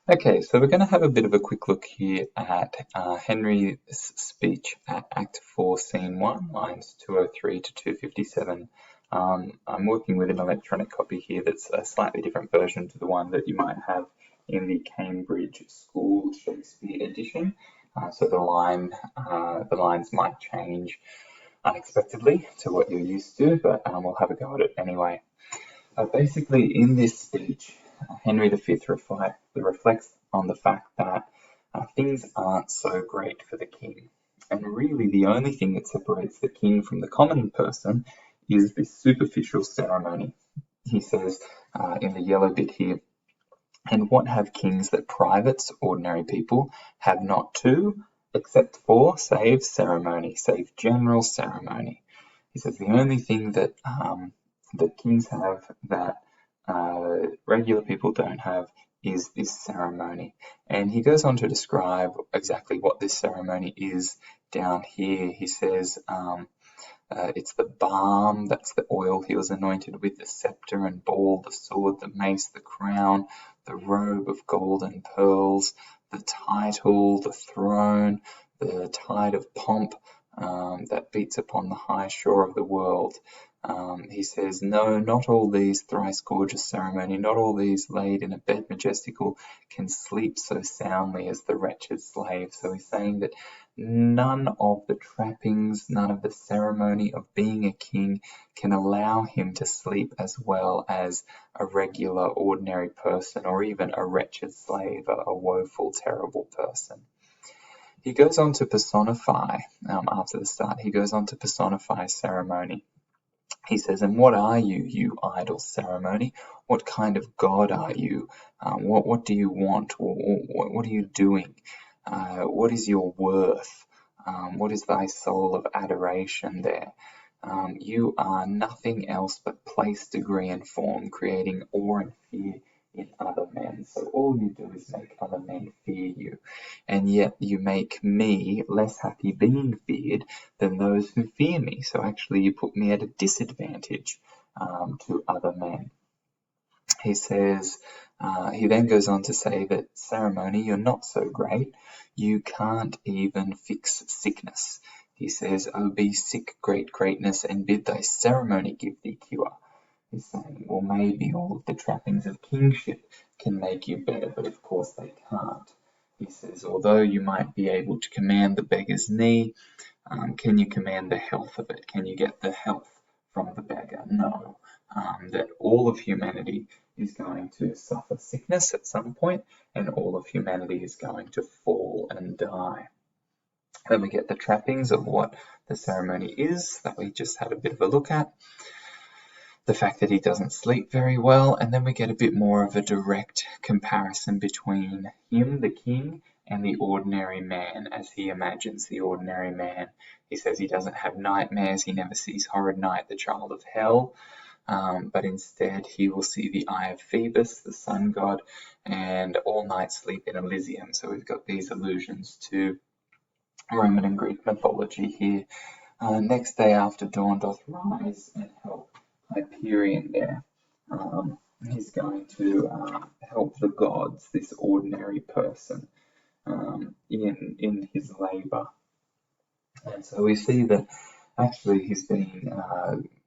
Okay, so we're going to have a bit of a quick look here at Henry's speech at Act 4, Scene 1, lines 203 to 257. I'm working with an electronic copy here that's a slightly different version to the one that you might have in the Cambridge School Shakespeare edition. So the lines might change unexpectedly to what you're used to, but we'll have a go at it anyway. Basically, in this speech, Henry V reflects on the fact that things aren't so great for the king. And really, the only thing that separates the king from the common person is this superficial ceremony. He says in the yellow bit here, and what have kings that privates, ordinary people, have not too, except for, save ceremony, save general ceremony. He says the only thing that that kings have that regular people don't have is this ceremony. And he goes on to describe exactly what this ceremony is down here. He says it's the balm, that's the oil he was anointed with, the scepter and ball, the sword, the mace, the crown, the robe of gold and pearls, the title, the throne, the tide of pomp that beats upon the high shore of the world. He says, no, not all these thrice gorgeous ceremony, not all these laid in a bed majestical, can sleep so soundly as the wretched slave. So he's saying that none of the trappings, none of the ceremony of being a king can allow him to sleep as well as a regular, ordinary person, or even a wretched slave, a woeful, terrible person. He goes on to personify, after the start, he goes on to personify ceremony. He says, and what are you, you idle ceremony? What kind of God are you? What do you want? What are you doing? What is your worth? What is thy soul of adoration there? You are nothing else but place, degree, and form, creating awe and fear in other men. So all you do is make other men fear you, and yet you make me less happy being feared than those who fear me. So actually you put me at a disadvantage to other men. He says, he then goes on to say that ceremony, you're not so great. You can't even fix sickness. He says, oh, be sick, great greatness, and bid thy ceremony give thee cure. He's saying, well, maybe all of the trappings of kingship can make you better, but of course they can't. He says, although you might be able to command the beggar's knee, can you command the health of it? Can you get the health from the beggar? No. That all of humanity is going to suffer sickness at some point, and all of humanity is going to fall and die. Then we get the trappings of what the ceremony is that we just had a bit of a look at. The fact that he doesn't sleep very well, and then we get a bit more of a direct comparison between him, the king, and the ordinary man, as he imagines the ordinary man. He says he doesn't have nightmares, he never sees horrid night, the child of hell, but instead he will see the eye of Phoebus, the sun god, and all night sleep in Elysium. So we've got these allusions to Roman and Greek mythology here. Next day after dawn doth rise, and help Hyperion there. He's going to help the gods, this ordinary person, in his labour. And so we see that actually he's being,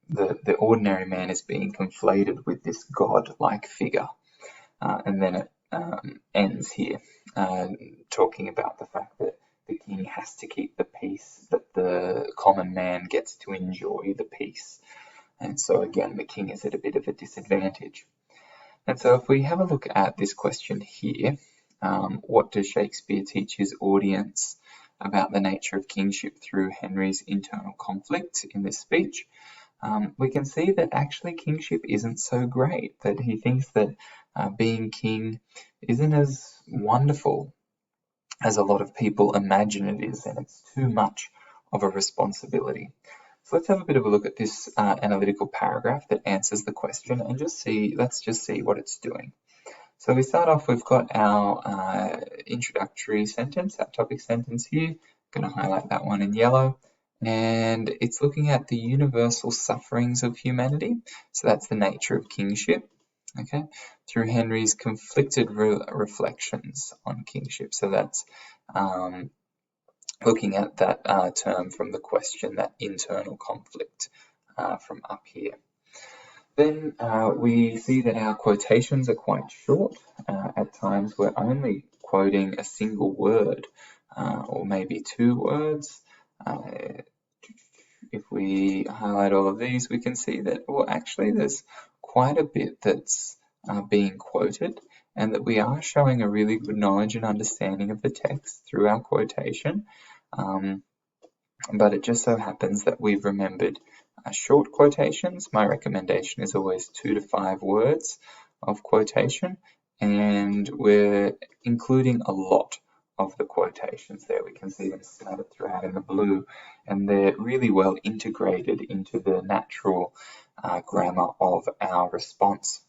the ordinary man is being conflated with this god-like figure. And then it ends here, talking about the fact that the king has to keep the peace, that the common man gets to enjoy the peace. And so again, the king is at a bit of a disadvantage. And so if we have a look at this question here, what does Shakespeare teach his audience about the nature of kingship through Henry's internal conflict in this speech? We can see that actually kingship isn't so great, that he thinks that being king isn't as wonderful as a lot of people imagine it is, and it's too much of a responsibility. So let's have a bit of a look at this analytical paragraph that answers the question, and let's just see what it's doing. So we start off, we've got our introductory sentence, our topic sentence here. I'm going to highlight that one in yellow. And it's looking at the universal sufferings of humanity. So that's the nature of kingship. okay, through Henry's conflicted reflections on kingship. So that's looking at that term from the question, that internal conflict from up here. Then we see that our quotations are quite short. At times we're only quoting a single word or maybe two words. If we highlight all of these, we can see that, well, actually there's quite a bit that's being quoted, and that we are showing a really good knowledge and understanding of the text through our quotation. But it just so happens that we've remembered short quotations. My recommendation is always 2 to 5 words of quotation, and we're including a lot of the quotations there. We can see them scattered throughout in the blue, and they're really well integrated into the natural grammar of our response.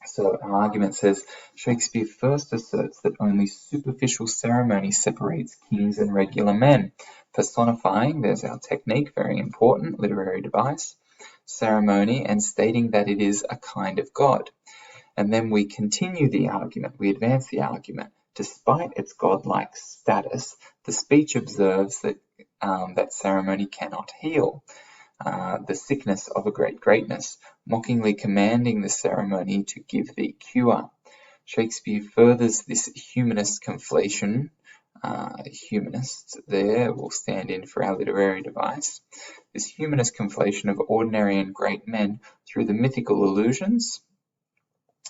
So our argument says, Shakespeare first asserts that only superficial ceremony separates kings and regular men. Personifying, there's our technique, very important, literary device, ceremony, and stating that it is a kind of God. And then we continue the argument, we advance the argument. Despite its godlike status, the speech observes that, that ceremony cannot heal the sickness of a great greatness, mockingly commanding the ceremony to give thee cure. Shakespeare furthers this humanist conflation. Humanist there will stand in for our literary device. This humanist conflation of ordinary and great men through the mythical illusions.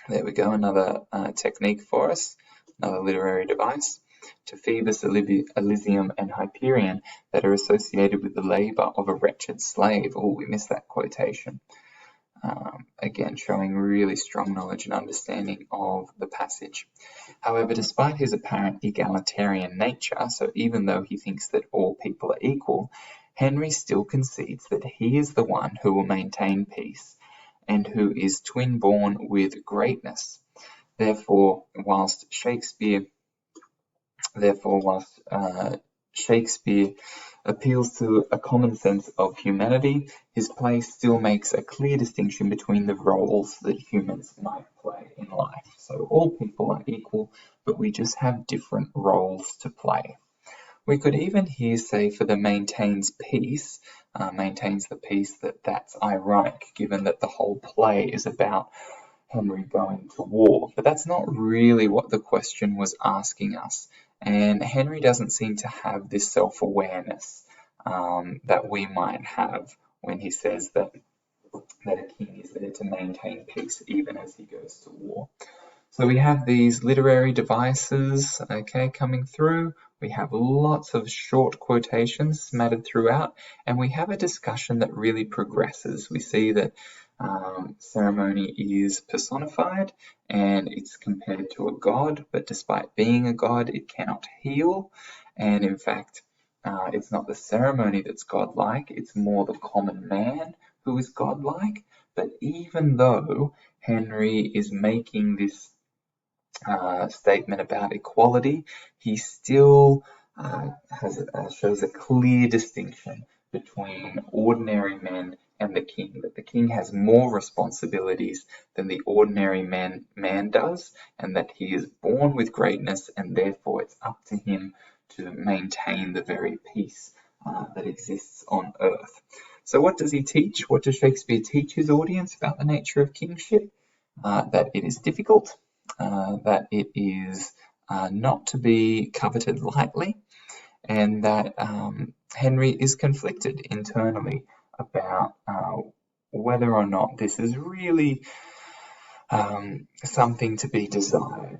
There we go, another technique for us, another literary device. To Phoebus, Elysium, and Hyperion that are associated with the labour of a wretched slave. Oh, we missed that quotation. Again, showing really strong knowledge and understanding of the passage. However, despite his apparent egalitarian nature, so even though he thinks that all people are equal, Henry still concedes that he is the one who will maintain peace and who is twin-born with greatness. Therefore, whilst Shakespeare appeals to a common sense of humanity, his play still makes a clear distinction between the roles that humans might play in life. So all people are equal, but we just have different roles to play. We could even here say for the maintains peace, maintains the peace, that's ironic, given that the whole play is about Henry going to war. But that's not really what the question was asking us. And Henry doesn't seem to have this self-awareness that we might have when he says that a king is there to maintain peace even as he goes to war. So we have these literary devices, okay, coming through. We have lots of short quotations smattered throughout, and we have a discussion that really progresses. We see that ceremony is personified and it's compared to a god, but despite being a god, it cannot heal. And in fact, it's not the ceremony that's godlike, it's more the common man who is godlike. But even though Henry is making this statement about equality, he still shows a clear distinction between ordinary men and the king, that the king has more responsibilities than the ordinary man does, and that he is born with greatness, and therefore it's up to him to maintain the very peace that exists on earth. So what does he teach? What does Shakespeare teach his audience about the nature of kingship? That it is difficult, that it is not to be coveted lightly, and that Henry is conflicted internally about whether or not this is really something to be desired.